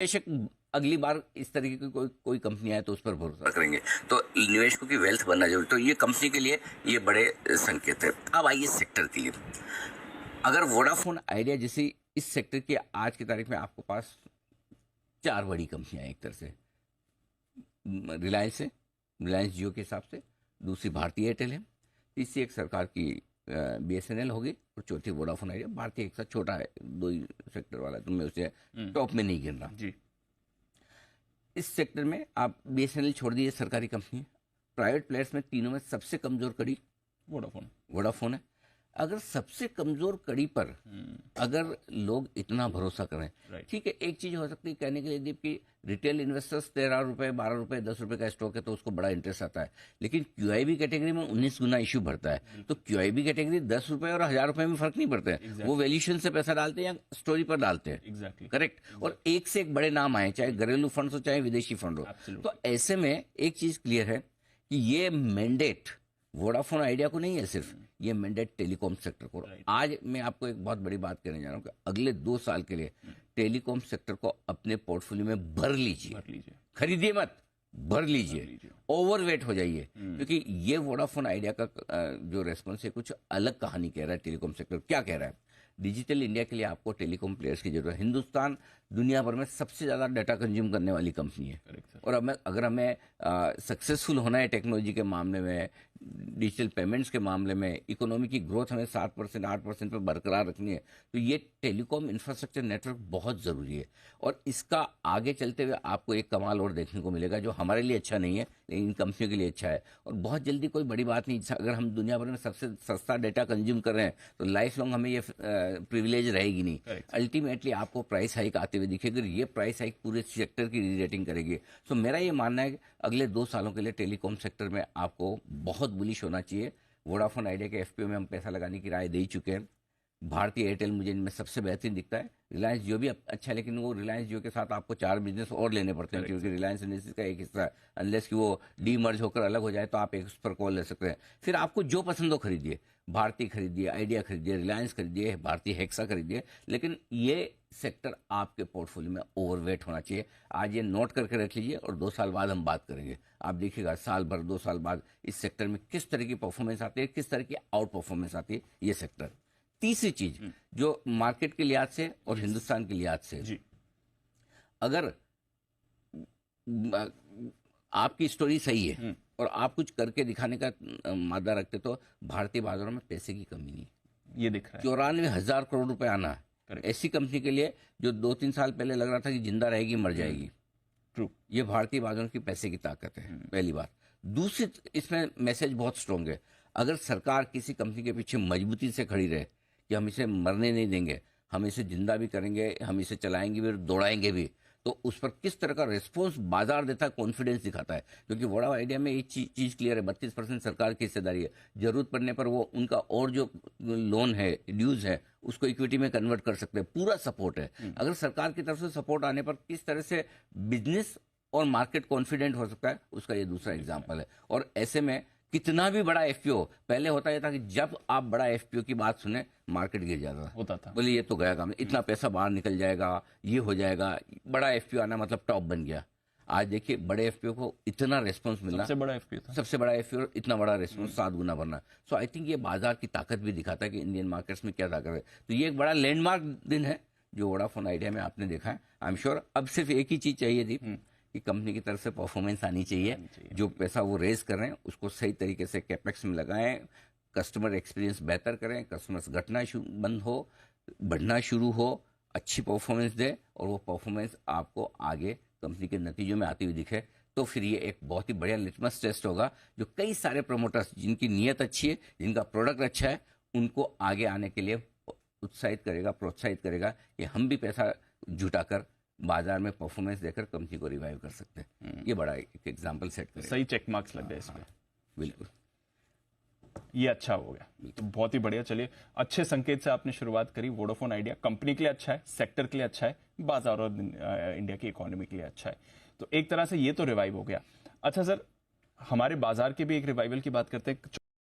बेशक अगली बार इस तरीके की कोई कंपनी आए तो उस पर भरोसा करेंगे। तो निवेशकों की वेल्थ बनना जरूरी, तो ये कंपनी के लिए ये बड़े संकेत है। अब आइए सेक्टर के लिए। अगर वोडाफोन आइडिया जैसी इस सेक्टर की आज की तारीख में आपके पास चार बड़ी कंपनियां हैं। एक तरह से रिलायंस है, रिलायंस जियो के हिसाब से, दूसरी भारतीय एयरटेल है, तीसरी एक सरकार की BSNL होगी, और चौथी वोडाफोन आइडिया। भारतीय एक साथ छोटा है, दो ही सेक्टर वाला, तो मैं उसे टॉप में नहीं गिन रहा जी। इस सेक्टर में आप BSNL छोड़ दीजिए, सरकारी कंपनी है। प्राइवेट प्लेयर्स में तीनों में सबसे कमजोर कड़ी वोडाफोन है। अगर सबसे कमजोर कड़ी पर अगर लोग इतना भरोसा करें, ठीक है, एक चीज हो सकती है कहने के लिए दीप की रिटेल इन्वेस्टर्स 13 रुपए 12 रुपए 10 रुपए का स्टॉक है तो उसको बड़ा इंटरेस्ट आता है, लेकिन QIB कैटेगरी में 19 गुना इश्यू भरता है। तो QIB कैटेगरी 10 रुपए और 1000 रुपए में फर्क नहीं पड़ता है। वो वैल्यूएशन से पैसा डालते हैं या स्टोरी पर डालते हैं। करेक्ट। और एक से एक बड़े नाम आए, चाहे घरेलू फंड हो चाहे विदेशी फंड हो। तो ऐसे में एक चीज क्लियर है कि ये मैंडेट वोडाफोन आइडिया को नहीं है, सिर्फ ये मैंडेट टेलीकॉम सेक्टर को। आज मैं आपको एक बहुत बड़ी बात कहने जा रहा हूँ कि अगले 2 साल के लिए टेलीकॉम सेक्टर को अपने पोर्टफोलियो में भर लीजिए। खरीदिए मत, भर लीजिए, ओवरवेट हो जाइए, क्योंकि ये वोडाफोन आइडिया का जो रेस्पॉन्स है कुछ अलग कहानी कह रहा है। टेलीकॉम सेक्टर क्या कह रहा है? डिजिटल इंडिया के लिए आपको टेलीकॉम प्लेयर्स की जरूरत है। हिंदुस्तान दुनिया भर में सबसे ज्यादा डाटा कंज्यूम करने वाली कंपनी है, और अगर हमें सक्सेसफुल होना है टेक्नोलॉजी के मामले में, डिजिटल पेमेंट्स के मामले में, इकोनॉमी की ग्रोथ हमें 7% 8% पर बरकरार रखनी है, तो ये टेलीकॉम इंफ्रास्ट्रक्चर नेटवर्क बहुत ज़रूरी है। और इसका आगे चलते हुए आपको एक कमाल और देखने को मिलेगा जो हमारे लिए अच्छा नहीं है लेकिन इन कंपनियों के लिए अच्छा है। और बहुत जल्दी कोई बड़ी बात नहीं, अगर हम दुनिया भर में सबसे सस्ता डेटा कंज्यूम कर रहे हैं तो लाइफ लॉन्ग हमें ये प्रिविलेज रहेगी नहीं। अल्टीमेटली आपको प्राइस हाइक आते हुए दिखेगी, ये प्राइस हाइक पूरे सेक्टर की रीरेटिंग करेगी। सो मेरा ये मानना है कि अगले 2 सालों के लिए टेलीकॉम सेक्टर में आपको बहुत बुलिश होना चाहिए। वोडाफोन आइडिया के FPO में हम पैसा लगाने की राय दे ही चुके हैं। भारतीय एयरटेल मुझे इनमें सबसे बेहतरीन दिखता है। रिलायंस जियो भी अच्छा है, लेकिन वो रिलायंस जियो के साथ आपको 4 बिजनेस और लेने पड़ते हैं, क्योंकि रिलायंस इंडस्ट्रीज का एक हिस्सा है। अनलेस कि वो डीमर्ज होकर अलग हो जाए तो आप एक उस पर कॉल ले सकते हैं। फिर आपको जो पसंद हो खरीदिए, भारतीय खरीदिए, आइडिया खरीदिए, रिलायंस खरीदिए, भारतीय हेक्सा खरीदिए, लेकिन ये सेक्टर आपके पोर्टफोलियो में ओवरवेट होना चाहिए। आज ये नोट करके रख लीजिए और 2 साल बाद हम बात करेंगे। आप देखिएगा साल भर 2 साल बाद इस सेक्टर में किस तरह की परफॉर्मेंस आती है, किस तरह की आउट परफॉर्मेंस आती है ये सेक्टर। तीसरी चीज जो मार्केट के लिहाज से और हिंदुस्तान के लिहाज से, अगर आपकी स्टोरी सही है और आप कुछ करके दिखाने का मादा रखते तो भारतीय बाजारों में पैसे की कमी नहीं, ये दिख रहा है। 94,000 करोड़ रुपए आना है ऐसी कंपनी के लिए जो 2-3 साल पहले लग रहा था कि जिंदा रहेगी मर जाएगी। ट्रू। ये भारतीय बाजारों की पैसे की ताकत है, पहली बात। दूसरी, इसमें मैसेज बहुत स्ट्रांग है। अगर सरकार किसी कंपनी के पीछे मजबूती से खड़ी रहे कि हम इसे मरने नहीं देंगे, हम इसे जिंदा भी करेंगे, हम इसे चलाएंगे भी और दौड़ाएंगे भी, तो उस पर किस तरह का रिस्पॉन्स बाजार देता है, कॉन्फिडेंस दिखाता है। क्योंकि वोडा आइडिया में एक चीज क्लियर है, 32% सरकार की हिस्सेदारी है। जरूरत पड़ने पर वो उनका और जो लोन है, ड्यूज है, उसको इक्विटी में कन्वर्ट कर सकते हैं। पूरा सपोर्ट है। अगर सरकार की तरफ से सपोर्ट आने पर किस तरह से बिजनेस और मार्केट कॉन्फिडेंट हो सकता है, उसका ये दूसरा एग्जाम्पल है। और ऐसे में कितना भी बड़ा FPO, पहले होता यह था कि जब आप बड़ा FPO की बात सुने मार्केट गिर जाता होता था, बोले ये तो गया काम, इतना पैसा बाहर निकल जाएगा, ये हो जाएगा। बड़ा FPO आना मतलब टॉप बन गया। आज देखिए बड़े FPO को इतना रेस्पॉन्स मिलना, सबसे बड़ा FPO इतना बड़ा रेस्पॉन्स 7 गुना बढ़ना। सो आई थिंक ये बाजार की ताकत भी दिखाता है कि इंडियन मार्केट्स में क्या ताकत है। तो ये एक बड़ा लैंडमार्क दिन है जो वोडाफोन आइडिया में आपने देखा है। आई एम श्योर अब सिर्फ एक ही चीज चाहिए दीप कि कंपनी की तरफ से परफॉर्मेंस आनी चाहिए। जो पैसा वो रेज कर रहे हैं उसको सही तरीके से कैपेक्स में लगाएं, कस्टमर एक्सपीरियंस बेहतर करें, कस्टमर्स घटना बंद हो, बढ़ना शुरू हो, अच्छी परफॉर्मेंस दे और वो परफॉर्मेंस आपको आगे कंपनी के नतीजों में आती हुई दिखे। तो फिर ये एक बहुत ही बढ़िया लिटमस टेस्ट होगा जो कई सारे प्रमोटर्स जिनकी नीयत अच्छी है, जिनका प्रोडक्ट अच्छा है, उनको आगे आने के लिए उत्साहित करेगा, प्रोत्साहित करेगा कि हम भी पैसा जुटाकर बाजार में परफॉर्मेंस देकर कंपनी को रिवाइव कर सकते हैं। ये बड़ा एक एग्जांपल सेट करेगा। सही चेक मार्क्स लग गए इसमें। बिल्कुल, ये अच्छा हो गया, तो बहुत ही बढ़िया। चलिए, अच्छे संकेत से आपने शुरुआत करी। वोडाफोन आइडिया कंपनी के लिए अच्छा है, सेक्टर के लिए अच्छा है, बाजार और इंडिया की इकोनॉमी के लिए अच्छा है। तो एक तरह से ये तो रिवाइव हो गया। अच्छा सर, हमारे बाजार के भी एक रिवाइवल की बात करते हैं।